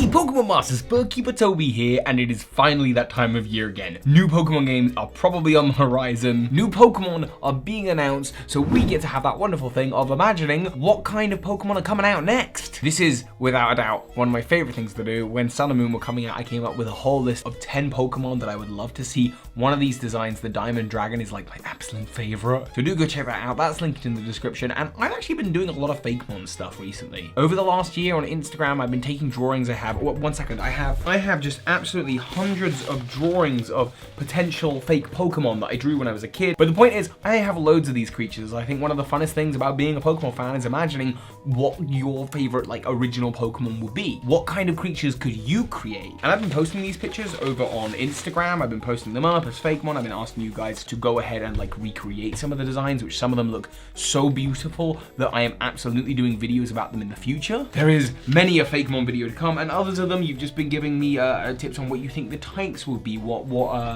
Hey Pokemon Masters, Birdkeeper Toby here, and it is finally that time of year again. New Pokemon games are probably on the horizon, new Pokemon are being announced, so we get to have that wonderful thing of imagining what kind of Pokemon are coming out next. This is, without a doubt, one of my favorite things to do. When Sun and Moon were coming out, I came up with a whole list of 10 Pokemon that I would love to see. One of these designs, the Diamond Dragon, is like my absolute favorite, so do go check that out. That's linked in the description, and I've actually been doing a lot of Fakemon stuff recently. Over the last year on Instagram, I've been taking drawings I have. One second, I have just absolutely hundreds of drawings of potential fake Pokemon that I drew when I was a kid. But the point is, I have loads of these creatures. I think one of the funnest things about being a Pokemon fan is imagining what your favorite original Pokemon would be. What kind of creatures could you create? And I've been posting these pictures over on Instagram. I've been posting them up as Fakemon. I've been asking you guys to go ahead and recreate some of the designs, which some of them look so beautiful that I am absolutely doing videos about them in the future. There is many a Fakemon video to come, and others of them you've just been giving me tips on what you think the types will be, what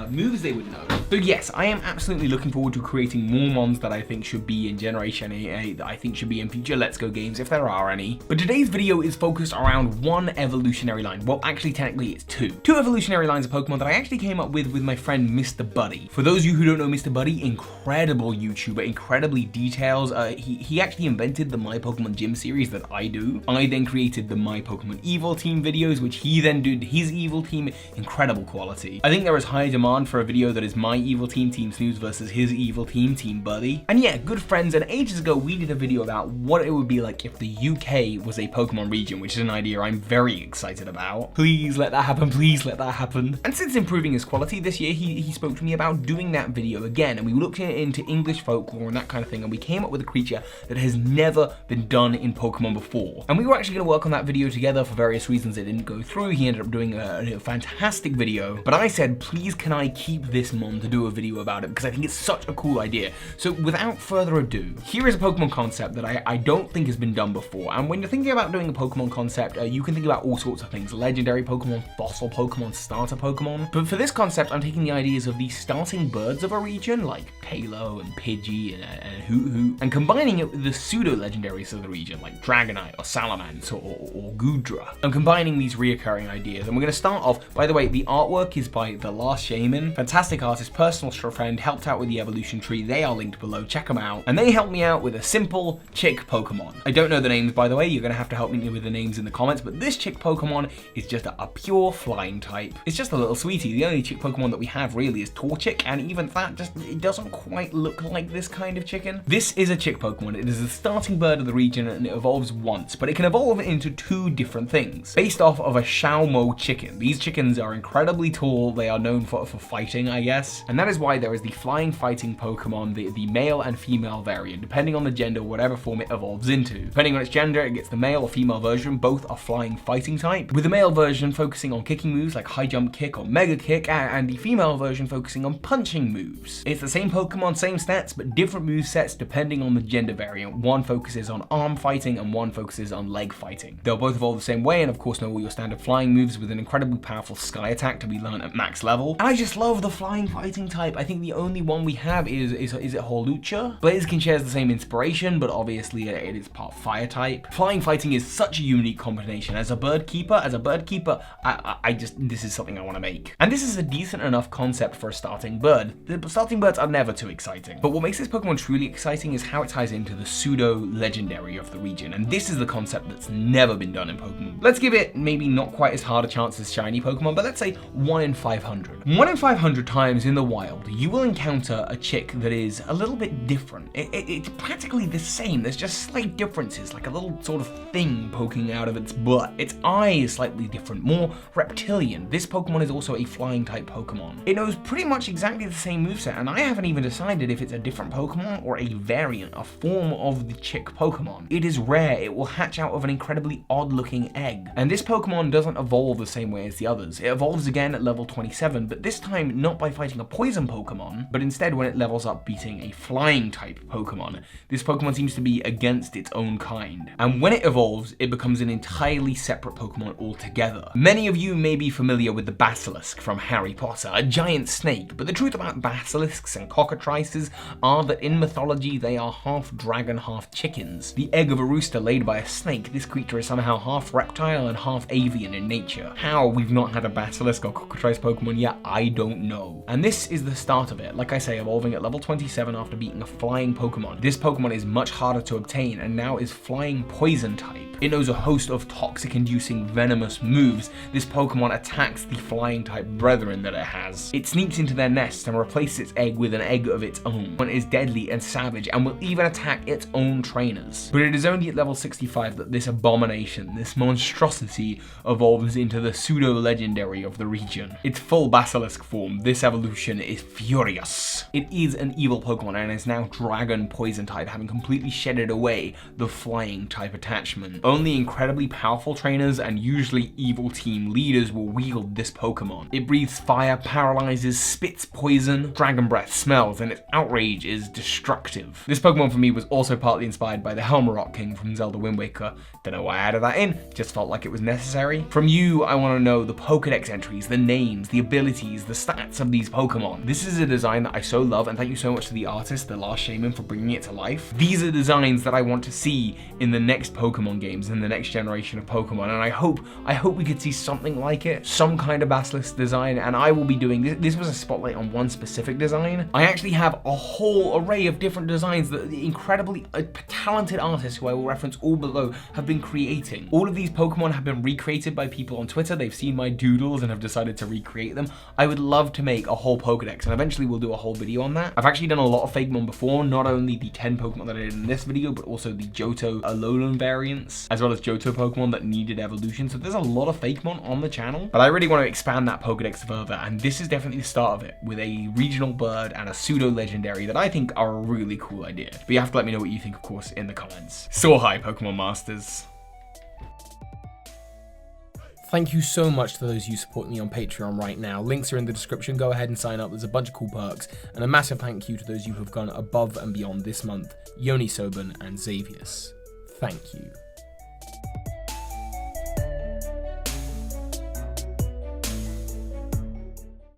moves they would know. So yes, I am absolutely looking forward to creating more mons that I think should be in Generation 8, that I think should be in future Let's Go games, if there are any. But today's video is focused around one evolutionary line. Well, actually, technically it's two. Two evolutionary lines of Pokemon that I actually came up with my friend Mr. Buddy. For those of you who don't know Mr. Buddy, incredible YouTuber, incredibly details. He actually invented the My Pokemon Gym series that I do. I then created the My Pokemon Evil Team videos, which he then did his Evil Team. Incredible quality. I think there is high demand for a video that is my Evil Team, Team Snooze, versus his Evil Team, Team Buddy. And yeah, good friends, and ages ago we did a video about what it would be like if the UK was a Pokemon region, which is an idea I'm very excited about. Please let that happen, please let that happen. And since improving his quality this year, he spoke to me about doing that video again, and we looked into English folklore and that kind of thing, and we came up with a creature that has never been done in Pokemon before. And we were actually going to work on that video together. For various reasons it didn't go through. He ended up doing a fantastic video, but I said, please can I keep this mon to do a video about it, because I think it's such a cool idea. So without further ado, here is a Pokemon concept that I don't think has been done before. And when you're thinking about doing a Pokemon concept, you can think about all sorts of things: legendary Pokemon, fossil Pokemon, starter Pokemon. But for this concept, I'm taking the ideas of the starting birds of a region, like Palo and Pidgey and Hoot-Hoot, and combining it with the pseudo-legendaries of the region, like Dragonite or Salamence or Goodra. I'm combining these reoccurring ideas, and we're going to start off. By the way, the artwork is by The Last Shaman, fantastic artist, personal friend, helped out with the evolution tree. They are linked below, check them out. And they helped me out with a simple chick Pokemon. I don't know the names, by the way, you're going to have to help me with the names in the comments, but this chick Pokemon is just a pure flying type. It's just a little sweetie. The only chick Pokemon that we have really is Torchic, and even that it doesn't quite look like this kind of chicken. This is a chick Pokemon. It is the starting bird of the region, and it evolves once, but it can evolve into two different things based off of a Xiaomo chicken. These chickens are incredibly tall. They are known for fighting, I guess, and that is why there is the flying fighting Pokemon, the male and female variant, depending on the gender, whatever form it evolves into. Depending on its gender, it gets the male or female version. Both are flying fighting type, with the male version focusing on kicking moves like high jump kick or mega kick, and the female version focusing on punching moves. It's the same Pokemon, same stats, but different move sets depending on the gender variant. One focuses on arm fighting and one focuses on leg fighting. They'll both evolve the same way, and of course know all your standard flying moves with an incredibly powerful Sky Attack to be learned at max level. And I just love the flying fighting type. I think the only one we have is it Hawlucha? Blaziken shares the same inspiration, but obviously it is part fire type. Flying fighting is such a unique combination. As a bird keeper, this is something I want to make. And this is a decent enough concept for a starting bird. The starting birds are never too exciting. But what makes this Pokemon truly exciting is how it ties into the pseudo-legendary of the region. And this is the concept that's never been done in Pokemon. Let's give it maybe not quite as hard a chance as shiny Pokemon, but let's say 1 in 500. 1 in 500 times in the wild, you will encounter a chick that is a little bit different. It's practically the same. There's just slight differences, like a little sort of thing poking out of its butt. Its eye is slightly different, more reptilian. This Pokemon is also a flying type Pokemon. It knows pretty much exactly the same moveset, and I haven't even decided if it's a different Pokemon or a variant, a form of the chick Pokemon. It is rare. It will hatch out of an incredibly odd looking egg. And this Pokemon doesn't evolve the same way as the others. It evolves again at level 27, but this time not by fighting a poison Pokemon, but instead when it levels up beating a flying type Pokemon. This Pokemon seems to be against its own kind. And when it evolves, it becomes an entirely separate Pokemon altogether. Many of you may be familiar with the Basilisk from Harry Potter, a giant snake, but the truth about basilisks and cockatrices are that in mythology they are half dragon, half chickens. The egg of a rooster laid by a snake, this creature is somehow half reptile and half off avian in nature. How we've not had a Basilisk or Cockatrice Pokemon yet, I don't know. And this is the start of it. Like I say, evolving at level 27 after beating a flying Pokemon. This Pokemon is much harder to obtain and now is flying poison type. It knows a host of toxic inducing venomous moves. This Pokemon attacks the flying type brethren that it has. It sneaks into their nest and replaces its egg with an egg of its own. It is deadly and savage and will even attack its own trainers. But it is only at level 65 that this abomination, this monstrosity, evolves into the pseudo-legendary of the region. Its full Basilisk form, this evolution is furious. It is an evil Pokemon and is now Dragon Poison type, having completely shedded away the flying type attachment. Only incredibly powerful trainers and usually evil team leaders will wield this Pokemon. It breathes fire, paralyzes, spits poison, dragon breath smells, and its outrage is destructive. This Pokemon for me was also partly inspired by the Helmarock King from Zelda Wind Waker. Don't know why I added that in, just felt like it was necessary. From you, I want to know the Pokedex entries, the names, the abilities, the stats of these Pokemon. This is a design that I so love, and thank you so much to the artist, The Last Shaman, for bringing it to life. These are designs that I want to see in the next Pokemon games, in the next generation of Pokemon, and I hope we could see something like it, some kind of Basilisk design, and I will be doing this. This was a spotlight on one specific design. I actually have a whole array of different designs that the incredibly talented artists, who I will reference all below, have been creating. All of these Pokemon have been recreated by people on Twitter. They've seen my doodles and have decided to recreate them. I would love to make a whole Pokedex, and eventually we'll do a whole video on that. I've actually done a lot of Fakemon before, not only the 10 Pokemon that I did in this video, but also the Johto Alolan variants, as well as Johto Pokemon that needed evolution. So there's a lot of Fakemon on the channel, but I really want to expand that Pokedex further, and this is definitely the start of it, with a regional bird and a pseudo-legendary that I think are a really cool idea. But you have to let me know what you think, of course, in the comments. So hi, Pokemon Masters. Thank you so much to those of you supporting me on Patreon right now. Links are in the description. Go ahead and sign up. There's a bunch of cool perks. And a massive thank you to those of you who have gone above and beyond this month. Yoni, Sobin, and Xavis. Thank you.